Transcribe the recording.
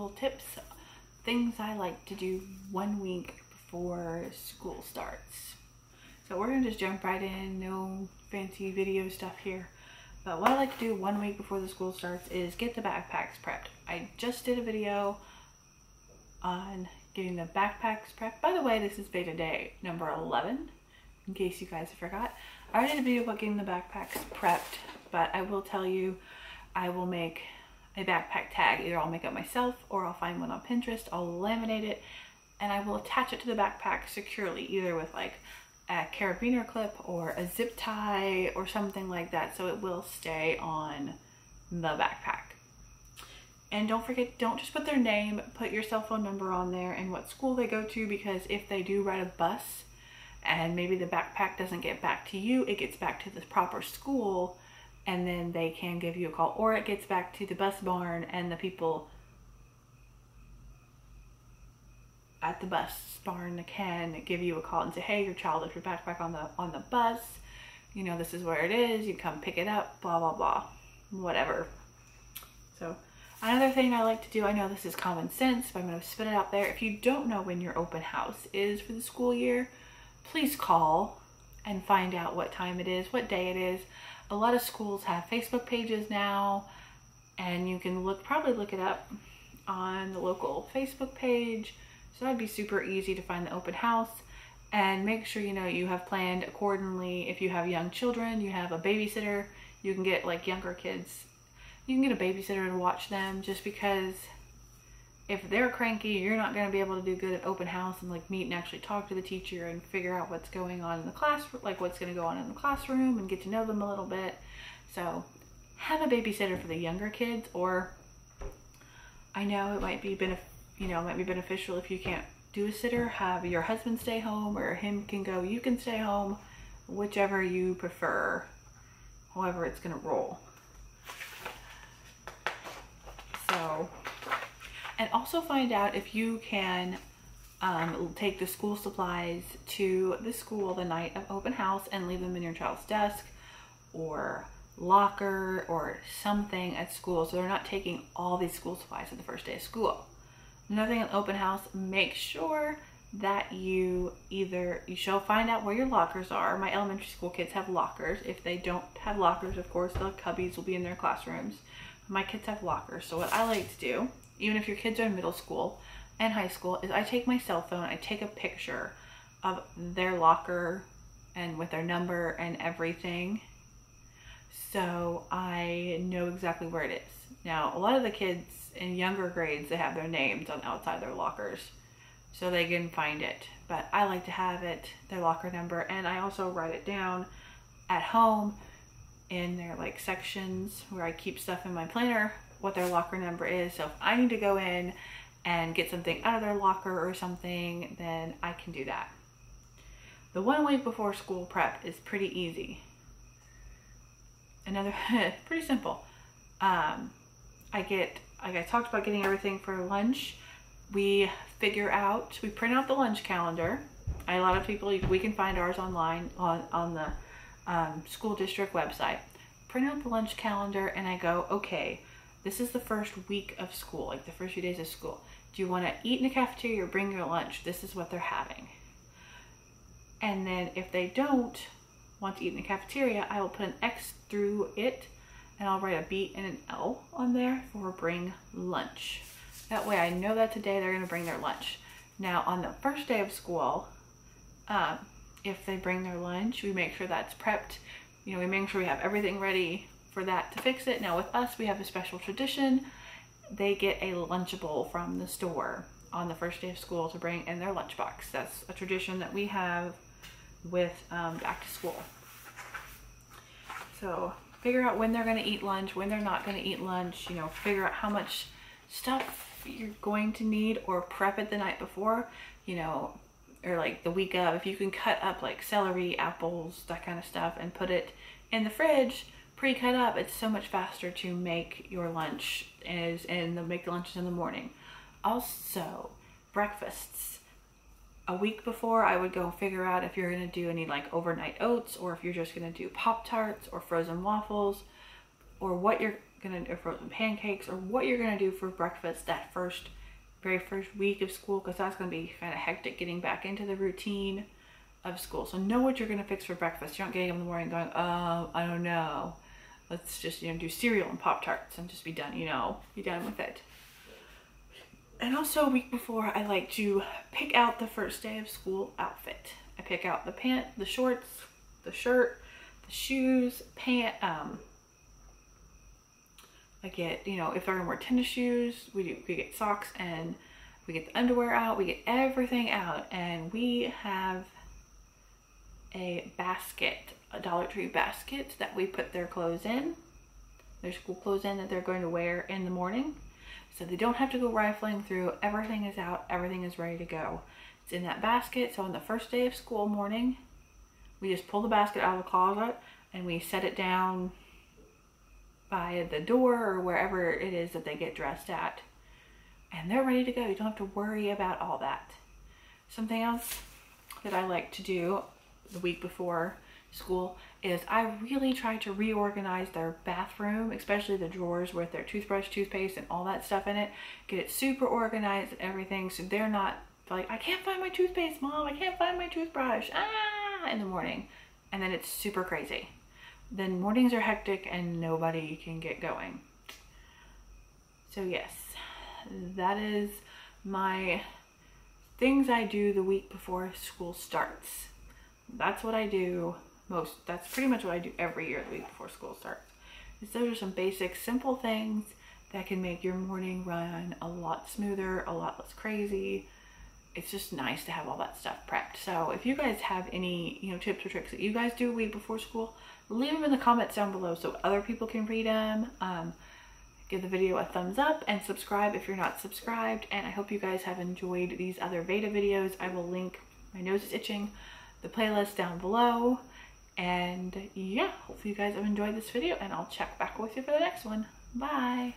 school tips, things I like to do 1 week before school starts. So we're gonna just jump right in, no fancy video stuff here. But what I like to do 1 week before the school starts is get the backpacks prepped. I just did a video on getting the backpacks prepped. By the way, this is VEDA day number 11, in case you guys forgot. I already did a video about getting the backpacks prepped, but I will tell you, I will make a backpack tag. Either I'll make it myself or I'll find one on Pinterest, I'll laminate it, and I will attach it to the backpack securely, either with like a carabiner clip or a zip tie or something like that, so it will stay on the backpack. And don't forget, don't just put their name, put your cell phone number on there and what school they go to, because if they do ride a bus and maybe the backpack doesn't get back to you, it gets back to the proper school and then they can give you a call, or it gets back to the bus barn and the people at the bus barn can give you a call and say, hey, your child left your backpack on the bus, you know, this is where it is, you come pick it up, blah blah blah, whatever. So another thing I like to do, I know this is common sense, but I'm going to spit it out there. If you don't know when your open house is for the school year, please call and find out what time it is, what day it is. A lot of schools have Facebook pages now, and you can probably look it up on the local Facebook page. So that'd be super easy to find the open house, and make sure you know you have planned accordingly. If you have young children, you have a babysitter, you can get like younger kids, you can get a babysitter to watch them, just because if they're cranky, you're not going to be able to do good at open house and like meet and actually talk to the teacher and figure out what's going on in the class, like what's going to go on in the classroom, and get to know them a little bit. So have a babysitter for the younger kids, or I know it might be beneficial if you can't do a sitter, have your husband stay home, or him can go, you can stay home, whichever you prefer, however it's going to roll. So, and also find out if you can take the school supplies to the school the night of open house and leave them in your child's desk or locker or something at school, so they're not taking all these school supplies at the first day of school. Another thing in open house, make sure that you find out where your lockers are. My elementary school kids have lockers. If they don't have lockers, of course, the cubbies will be in their classrooms. My kids have lockers. So what I like to do, even if your kids are in middle school and high school, is I take my cell phone, I take a picture of their locker and with their number and everything, so I know exactly where it is. Now, a lot of the kids in younger grades, they have their names on outside their lockers so they can find it, but I like to have it, their locker number, and I also write it down at home in their like sections where I keep stuff in my planner, what their locker number is. So if I need to go in and get something out of their locker or something, then I can do that. The 1 week before school prep is pretty easy. Pretty simple. Like I talked about getting everything for lunch. We print out the lunch calendar. A lot of people, we can find ours online on the school district website. Print out the lunch calendar, and I go, okay, this is the first week of school, like the first few days of school. Do you want to eat in the cafeteria or bring your lunch? This is what they're having. And then if they don't want to eat in the cafeteria, I will put an X through it, and I'll write a B and an L on there for bring lunch. That way I know that today they're going to bring their lunch. Now on the first day of school, if they bring their lunch, we make sure that's prepped. You know, we make sure we have everything ready for that to fix it. Now with us, we have a special tradition. They get a Lunchable from the store on the first day of school to bring in their lunchbox. That's a tradition that we have with back to school. So figure out when they're going to eat lunch, when they're not going to eat lunch, you know, figure out how much stuff you're going to need, or prep it the night before, you know, or like the week of. If you can cut up like celery, apples, that kind of stuff, and put it in the fridge pre-cut up, it's so much faster to make your lunch and make the lunches in the morning. Also, breakfasts. A week before, I would go figure out if you're going to do any like overnight oats, or if you're just going to do Pop-Tarts or frozen waffles, or what you're or frozen pancakes, or what you're gonna do for breakfast that very first week of school, because that's gonna be kind of hectic getting back into the routine of school. So know what you're gonna fix for breakfast. You don't get up in the morning going, I don't know. Let's just, do cereal and Pop-Tarts and just be done, be done with it. And also a week before, I like to pick out the first day of school outfit. I pick out the pants, the shorts, the shirt, the shoes, I get, if they're gonna wear tennis shoes, we get socks, and we get the underwear out, we get everything out, and we have a basket, a Dollar Tree basket that we put their clothes in, their school clothes in that they're going to wear in the morning. So they don't have to go rifling through. Everything is out, everything is ready to go. It's in that basket. So on the first day of school morning, we just pull the basket out of the closet and we set it down by the door or wherever it is that they get dressed at. And they're ready to go. You don't have to worry about all that. Something else that I like to do the week before school is I really try to reorganize their bathroom, especially the drawers with their toothbrush, toothpaste, and all that stuff in it. Get it super organized and everything, so they're not like, I can't find my toothpaste, Mom, I can't find my toothbrush, in the morning. And then it's super crazy. Then mornings are hectic and nobody can get going. So yes, that is my things I do the week before school starts. That's what I do most. That's pretty much what I do every year the week before school starts. Those are some basic, simple things that can make your morning run a lot smoother, a lot less crazy. It's just nice to have all that stuff prepped. So if you guys have any, tips or tricks that you guys do a week before school, leave them in the comments down below so other people can read them. Give the video a thumbs up and subscribe if you're not subscribed. And I hope you guys have enjoyed these other VEDA videos. I will link, my nose is itching, the playlist down below. And yeah, hopefully you guys have enjoyed this video, and I'll check back with you for the next one. Bye.